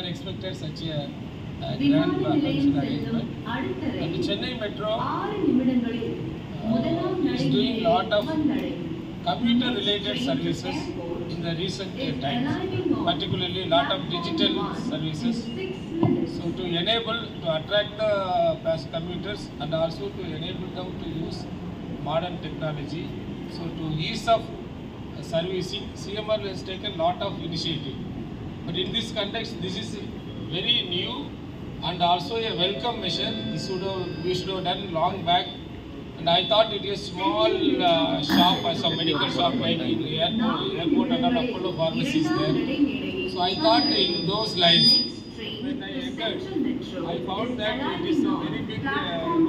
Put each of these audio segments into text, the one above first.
never expected such a grand function arrangement. And Chennai Metro is doing lot of computer-related services in the recent times, particularly lot of digital services. So to enable, to attract the past commuters and also to enable them to use modern technology. So to ease of servicing, CMR has taken lot of initiative. But in this context, this is very new and also a welcome measure. We should have done long back. And I thought it is small shop, as a medical shop like in airport and all Apollo pharmacies there. So I thought in those lines, when I entered, I found that it is a very big room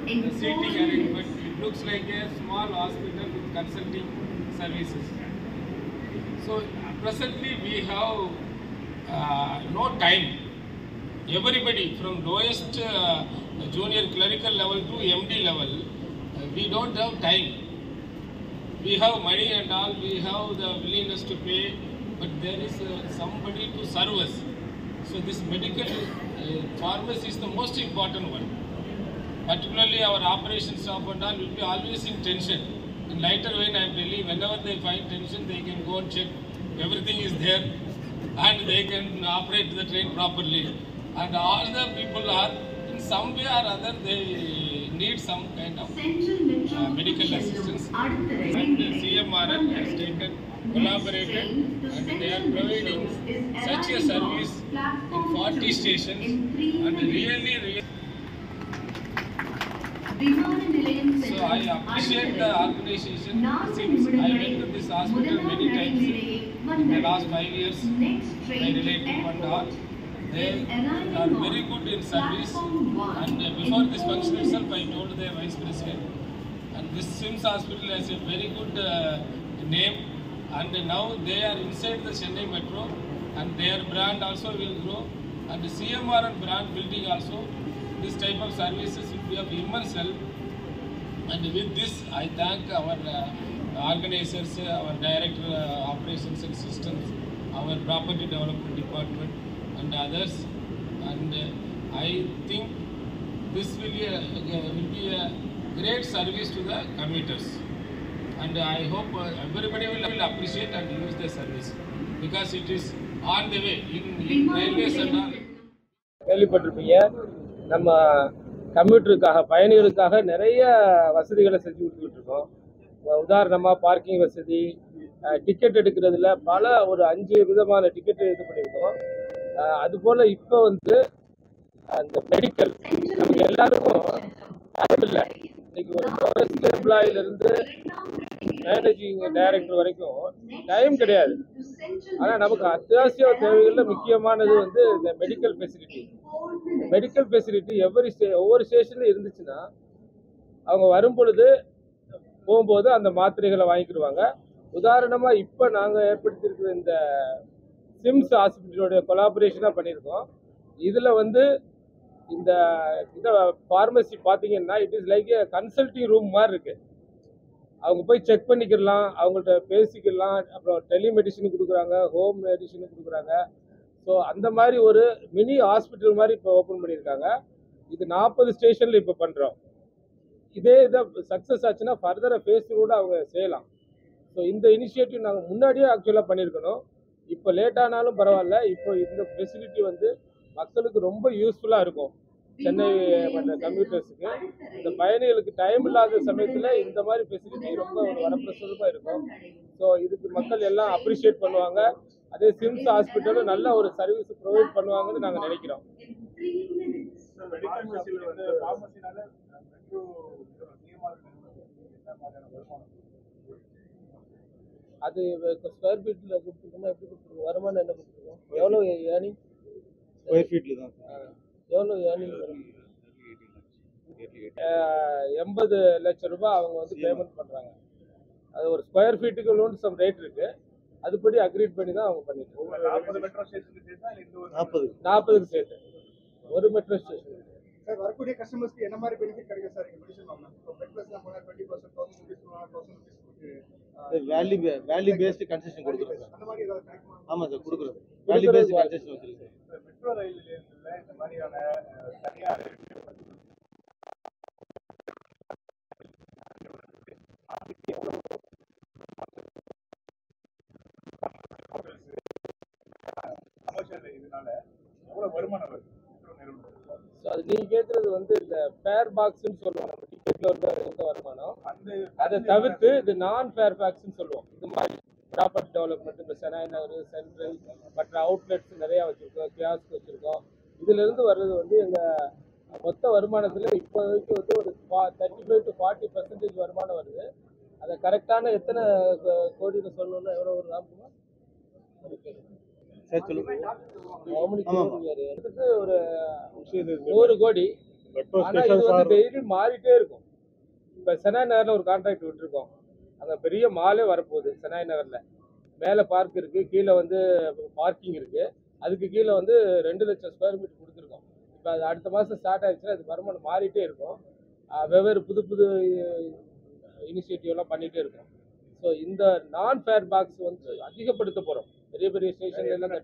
with seating arrangement. It looks like a small hospital with consulting services. So presently we have no time. Everybody from lowest junior clerical level to MD level, we don't have time. We have money and all, we have the willingness to pay, but there is somebody to serve us. So this medical pharmacy is the most important one. Particularly our operations staff and all will be always in tension. In lighter vein, I am telling, whenever they find tension, they can go and check everything is there and they can operate the train properly. And all the people are, in some way or other, they need some kind of medical assistance. And the CMRL has taken, collaborated, and they are providing such a service in 40 stations, and really. So I appreciate the organization. Since I went to this hospital many times in the last 5 years, my relative and all, they are very good in service. And before this function itself, I told the Vice President, and this SIMS hospital has a very good name, and now they are inside the Chennai Metro, and their brand also will grow, and the CMR and brand building also, this type of services will be of immense help. And with this, I thank our organizers, our Director Operations and Systems, our Property Development Department, and others. And I think this will be a great service to the commuters. And I hope everybody will appreciate and use the service because it is on the way in railways and all. கேள்விப்பட்டிருப்பீங்க, நம்ம கம்யூட்டருக்காக பயணிகளுக்காக நிறைய வசதிகளை செஞ்சு கொடுத்துக்கிட்டு இருக்கோம். உதாரணமாக parking வசதி, ticket எடுக்கிறதுல பல ஒரு 5 விதமான டிக்கெட்டு இது பண்ணியிருக்கோம். அதுபோல் இப்போ வந்து அந்த மெடிக்கல் நமக்கு எல்லாருக்கும் டைம் இல்லை. இன்னைக்கு ஒரு லோயஸ்ட் எம்ப்ளாயிலிருந்து மேனேஜிங் டைரக்டர் வரைக்கும் டைம் கிடையாது. ஆனால் நமக்கு அத்தியாவசிய தேவைகளில் முக்கியமானது வந்து இந்த மெடிக்கல் ஃபெசிலிட்டி. மெடிக்கல் ஃபெசிலிட்டி ஒவ்வொரு ஸ்டேஷன்லையும் இருந்துச்சுன்னா அவங்க வரும் பொழுது போகும்போது அந்த மாத்திரைகளை வாங்கிக்கிடுவாங்க. உதாரணமாக இப்போ நாங்கள் ஏற்படுத்தியிருக்கிற இந்த சிம்ஸ் ஹாஸ்பிட்டலோடைய கொலாபரேஷனாக பண்ணியிருக்கோம். இதில் வந்து இந்த ஃபார்மசி பார்த்தீங்கன்னா it is like A consulting room மாதிரி இருக்குது. அவங்க போய் செக் பண்ணிக்கிடலாம், அவங்கள்ட்ட பேசிக்கிடலாம். அப்புறம் டெலிமெடிசின் கொடுக்குறாங்க, ஹோம் மெடிசின் கொடுக்குறாங்க. ஸோ அந்த மாதிரி ஒரு மினி ஹாஸ்பிட்டல் மாதிரி இப்போ ஓப்பன் பண்ணியிருக்காங்க. இது 40 ஸ்டேஷனில் இப்போ பண்ணுறோம். இதே இதை சக்ஸஸ் ஆச்சுன்னா ஃபர்தராக ஃபேஸ் கூட அவங்க செய்யலாம். ஸோ இந்த இனிஷியேட்டிவ் நாங்கள் முன்னாடியே ஆக்சுவலாக பண்ணியிருக்கணும். இப்போ லேட் ஆனாலும் பரவாயில்ல. இப்போ இந்த ஃபெசிலிட்டி வந்து மக்களுக்கு ரொம்ப யூஸ்ஃபுல்லாக இருக்கும். சென்னை மற்ற கம்யூட்டர்ஸுக்கு, இந்த பயணிகளுக்கு டைம் இல்லாத சமயத்தில் இந்த மாதிரி ஃபெசிலிட்டி ரொம்ப ஒரு வரப்பிரசாதமாக இருக்கும். ஸோ இதுக்கு மக்கள் எல்லாம் அப்ரிஷியேட் பண்ணுவாங்க. அதே சிம்ஸ் ஹாஸ்பிட்டலும் நல்ல ஒரு சர்வீஸ் ப்ரொவைட் பண்ணுவாங்கன்னு நாங்கள் நினைக்கிறோம். அது ஸ்கொயர் ஃபீட்டில் கொடுத்துருக்கோமா, எப்படி கொடுத்துருக்கோம், வருமானம் என்ன கொடுத்துருக்கோம், எவ்வளோ ஏர்னிங்? ஸ்கொயர் ஃபீட்டில் தான் எவ்வளோ ஏர்னிங் வரும்? 80 லட்சம் ரூபாய் அவங்க வந்து பேமெண்ட் பண்ணுறாங்க. அது ஒரு ஸ்கொயர் ஃபீட்டுக்கு லோன் சம் ரேட் இருக்குது. அதுபடி அக்ரீட் பண்ணி தான் அவங்க பண்ணிட்டு 40 சேர்த்து ஒரு மெட்ரோ ஸ்டேஷன். சார் வரக்கூடிய கஸ்டமர்ஸ்க்கு என்ன மாதிரி பெனிஃபிட் கிடைக்கும் சார்? மெடிசன் வாங்கினா இப்போ பெட் பிளஸ்லாம் போனால் 20%, 1000 வேல்யூ பேஸ்டு கன்செஷன் கொடுக்குறோம் சார். அந்த மாதிரி ஏதாவது கிடைக்குமா? ஆமாம் சார், கொடுக்குறோம். வேல்யூ பேஸ்டு கன்செஷன் வச்சிருக்கு சார். மெட்ரோ ரயில் நிலையங்கள்ல இந்த மாதிரியான தனியார் கமர்ஷியல் இதனால எவ்வளவு வருமானம் வருது மெட்ரோ நிறுவனம்? அது நீங்க கேட்கறது வந்து இந்த ஃபேர் பாக்ஸ்ன்னு சொல்லுவோம், நம்ம டிக்கெட்ல இருக்க வருமானம். அதை தவிர்த்து இது நான் ஃபேர் பாக்ஸ்ன்னு சொல்லுவோம். இது மாதிரி ப்ராப்பர்ட்டி டெவலப்மெண்ட், இந்த சென்னை நகர், சென்ட்ரல், மற்ற அவுட்லெட்ஸ் நிறையா வச்சுருக்கோம், கியாஸ்க் வச்சுருக்கோம். இதுலேருந்து வர்றது வந்து எங்கள் மொத்த வருமானத்தில் இப்போதைக்கு வந்து ஒரு 35 to 40% வருமானம் வருது. அதை கரெக்டான எத்தனை கோடின்னு சொல்லணும்னா எவ்வளோ ஒரு நாற்பது ஒரு 100 கோடி. ஆனால் இது வந்து டெய்லி மாறிட்டே இருக்கும். இப்போ சென்னை நகரில் ஒரு கான்ட்ராக்ட் விட்டுருக்கோம். அங்கே பெரிய மாலே வரப்போகுது. சென்னை நகரில் மேலே பார்க் இருக்குது, கீழே வந்து பார்க்கிங் இருக்குது. அதுக்கு கீழே வந்து 2 லட்சம் ஸ்கொயர் மீட்டர் கொடுத்துருக்கோம். இப்போ அது அடுத்த மாதம் ஸ்டார்ட் ஆகிடுச்சுன்னா அது வருமானம் மாறிட்டே இருக்கும். வெவ்வேறு புது இனிஷியேட்டிவ்லாம் பண்ணிகிட்டே இருக்கும். ஸோ இந்த நான் ஃபேர் பாக்ஸ் வந்து அதிகப்படுத்த போகிறோம். பெரிய ஸ்டேஷன்லாம்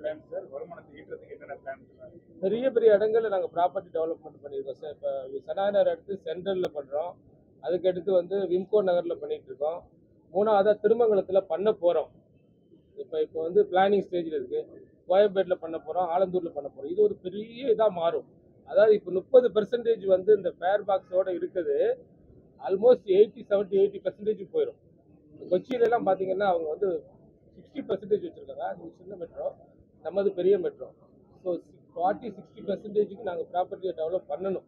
பெரிய இடங்களில் நாங்கள் ப்ராப்பர்ட்டி டெவலப்மெண்ட் பண்ணியிருக்கோம் சார். இப்போ சென்னை நகர் அடுத்து சென்ட்ரலில் பண்ணுறோம். அதுக்கடுத்து வந்து விம்கோ நகரில் பண்ணிகிட்டு இருக்கோம். 3ஆவதாக திருமங்கலத்தில் பண்ண போகிறோம். இப்போ வந்து பிளானிங் ஸ்டேஜில் இருக்குது. கோயம்பேட்டில் பண்ண போகிறோம், ஆலந்தூரில் பண்ண போகிறோம். இது ஒரு பெரிய இதாக மாறும். அதாவது இப்போ 30% வந்து இந்த ஃபேர் பாக்ஸோடு இருக்குது. ஆல்மோஸ்ட் 70-80% போயிடும். கொச்சியிலலாம் பார்த்தீங்கன்னா அவங்க வந்து 60% வச்சுருக்காங்க. அது சின்ன மெட்ரோ, நமது பெரிய மெட்ரோ. ஸோ 40-60%க்கு நாங்கள் ப்ராப்பர்ட்டியை டெவலப் பண்ணணும்.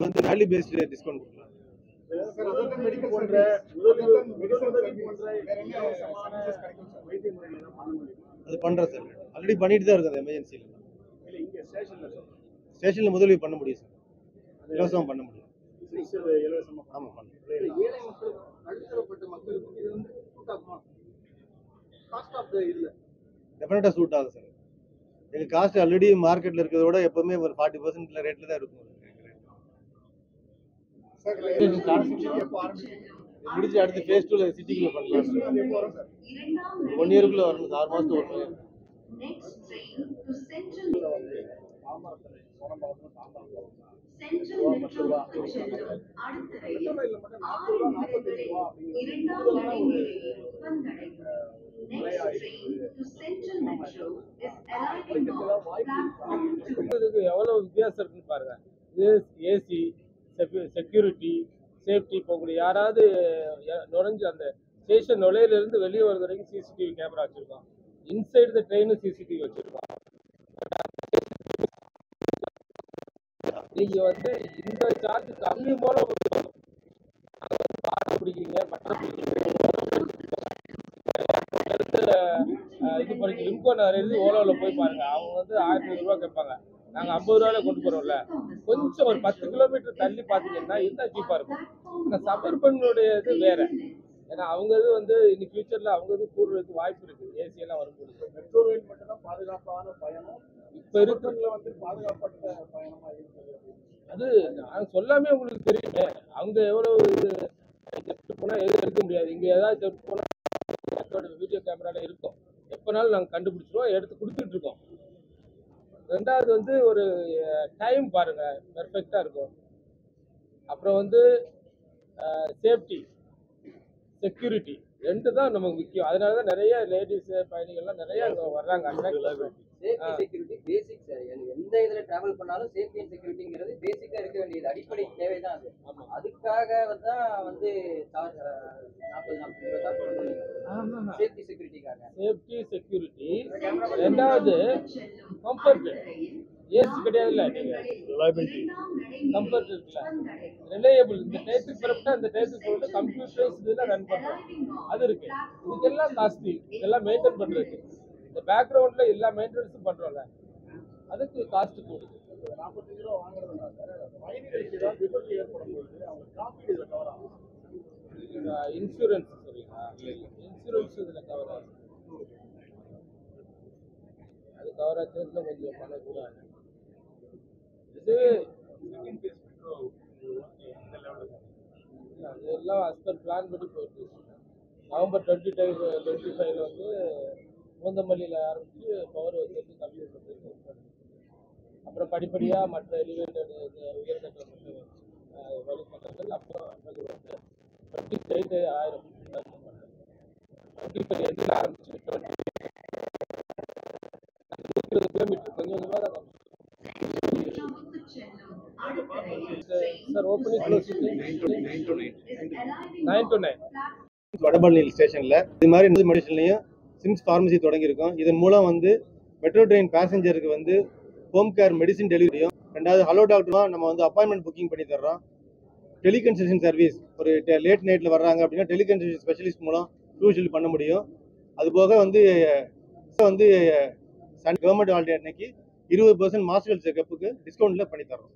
வந்து வேல்யூ பேஸ்ட் டிஸ்கவுண்ட் கொடுக்கலாம். அது பண்றேன் சார். ஆல்ரெடி பண்ணிட்டு தான் இருக்கு. எமர்ஜென்சியில் ஸ்டேஷன்ல முதலீடு பண்ண முடியும் சார். இலவசமாக பண்ண முடியும். ஆமாம் பண்ண. ஏழை மக்கள், நடுத்தரப்பட்ட மக்களுக்கு இது வந்து சூட் ஆகுமா? காஸ்ட் ஆஃப் இல்லை டெஃபினட்டாக சூட் ஆகும் சார். எங்கள் காஸ்ட் ஆல்ரெடி மார்க்கெட்டில் இருக்கிறத விட எப்போவுமே ஒரு 40% ரேட்டில் தான் இருக்கும். முடிச்சு அடுத்து ஃபேஸ் 2 சிட்டிக்குள்ள பண்ணலாம். 1 இயருக்குள்ள வரணும். 6 மாதத்துக்கு 1 இயர். எவ்வளவு வித்தியாசம் இருக்குன்னு பாருங்க. இது ஏசி, செக்யூரிட்டி, சேஃப்டி, போகக்கூடிய யாராவது நுழைஞ்சு அந்த ஸ்டேஷன் நுழையிலிருந்து வெளியே வர்றது வரைக்கும் சிசிடிவி கேமரா வச்சிருக்கோம். இன்சைடு த ட்ரெயினும் சிசிடிவி வச்சிருக்கோம். நீங்க வந்து இந்த சார்ஜ் கம்மி மூலம் பிடிக்கிறீங்க, இது பண்ணி விம்கோ நகரிலிருந்து ஓலோவில் போய் பாருங்க. அவங்க வந்து 1500 ரூபா கேட்பாங்க. நாங்கள் 50 ரூபாயில கொண்டு போறோம்ல. கொஞ்சம் ஒரு 10 கிலோமீட்டர் தள்ளி பார்த்தீங்கன்னா இன்னும் சீப்பா இருக்கும். ஆனால் சபர்பனுடைய இது வேற. ஏன்னா அவங்க இது வந்து இன்னைக்கு ஃபியூச்சர்ல அவங்க இது கூடுறதுக்கு வாய்ப்பு இருக்கு. ஏசி எல்லாம் வரும்போது மெட்ரோ ரயில் மட்டும் தான் பாதுகாப்பான பயணம். இப்ப இருக்கிறதுல வந்து பாதுகாப்பற்ற பயணமா இருக்குது. அது நான் சொல்லாமே உங்களுக்கு தெரியுமே. அவங்க எவ்வளவு இது போனா எதுவும் எடுக்க முடியாது. இங்க ஏதாவது போனா வீடியோ கேமரால இருக்கும். எப்பனாலும் நாங்கள் கண்டுபிடிச்சிருவோம், எடுத்து கொடுத்துட்டு இருக்கோம். 2வது வந்து ஒரு டைம் பாருங்க, பெர்ஃபெக்டா இருக்கும். அப்புறம் வந்து சேஃப்டி, செக்யூரிட்டி 2 தான் நமக்கு முக்கியம். அதனால தான் நிறைய லேடிஸ் பயணிகள்லாம் நிறைய அங்கே வர்றாங்க. சேஃப்டி செக்யூரிட்டி பேசிக் சார். எந்த இதுல டிராவல் பண்ணாலும் சேஃப்டி அண்ட் செக்யூரிட்டிங்கிறது பேசிக்கா இருக்க வேண்டியது, அடிப்படை தேவை தான் அது. அதுக்காக தான் வந்து 40-50 சேஃப்டி செக்யூரிட்டிக்காக. Safety security. 2வது கம்ஃபர்ட். ஏசி கிடையாதுல்ல, நீங்க கம்ஃபர்ட் இருக்குல்ல, ரிலையபிள். இந்த டேத்துக்கு பிறப்பா இந்த டேத்துக்கு போட்டு கம்ப்யூட்டர்ஸ் இதெல்லாம் ரன் பண்றோம். அது இருக்கு. இதுக்கெல்லாம் காஸ்ட்லி. இதெல்லாம் மெயின்டைன் பண்றதுக்கு இந்த பேக்ரவுண்ட்ல எல்லா மெயின்டெனன்ஸும் பண்றோம்ல, அதுக்கு காஸ்ட் கூடுது. 45 ரூபா வாங்குறதுனால பயணிகளுக்கு ஏதாவது விபத்து ஏற்படும் பொழுது அவங்க காப்பீடு இதில் கவர் ஆகும். இன்சூரன்ஸ் சொல்றீங்களா? இன்சூரன்ஸ் இதுல கவர் ஆகும். அது கவர் ஆச்சுன்னா கொஞ்சம் பண்ண கூட வந்து அதெல்லாம் as per பிளான் படி போயிட்டு நவம்பர் 25 வந்து பூந்தமல்லியில் ஆரம்பிச்சு பவர் வந்து கம்ப்யூட்டர் அப்புறம் படிப்படியாக மற்ற எலிவேட்டட் உயர்தட்ட வழிபட்டங்கள் அப்புறம் 28 ஆயிரம் 25 எண்டில் ஆரம்பிச்சு 120 கிலோமீட்டர் கொஞ்சம் கொஞ்சமாக தான் sir opening closing 9 to 9 Vadapalani ஸ்டேஷன்ல இது மாதிரி மெடிசன்லையும் சிம்ஸ் ஃபார்மசி தொடங்கியிருக்கோம். இதன் மூலம் வந்து மெட்ரோ ட்ரெயின் பேசஞ்சருக்கு வந்து ஹோம் கேர் மெடிசின் டெலிவரியும், ரெண்டாவது ஹலோ டாக்டரும் நம்ம வந்து அப்பாயின்மெண்ட் புக்கிங் பண்ணி தர்றோம். டெலிகன்சல்டேஷன் சர்வீஸ் ஒரு லேட் நைட்டில் வர்றாங்க அப்படின்னா டெலிகன்சல்டேஷன் ஸ்பெஷலிஸ்ட் மூலம் யூஸ்வலி பண்ண முடியும். அதுபோக வந்து கவர்மெண்ட் ஹாலிடே அன்னைக்கு 20% மாஸ்டர் செக்கப்புக்கு டிஸ்கவுண்ட்டில் பண்ணி தர்றோம்.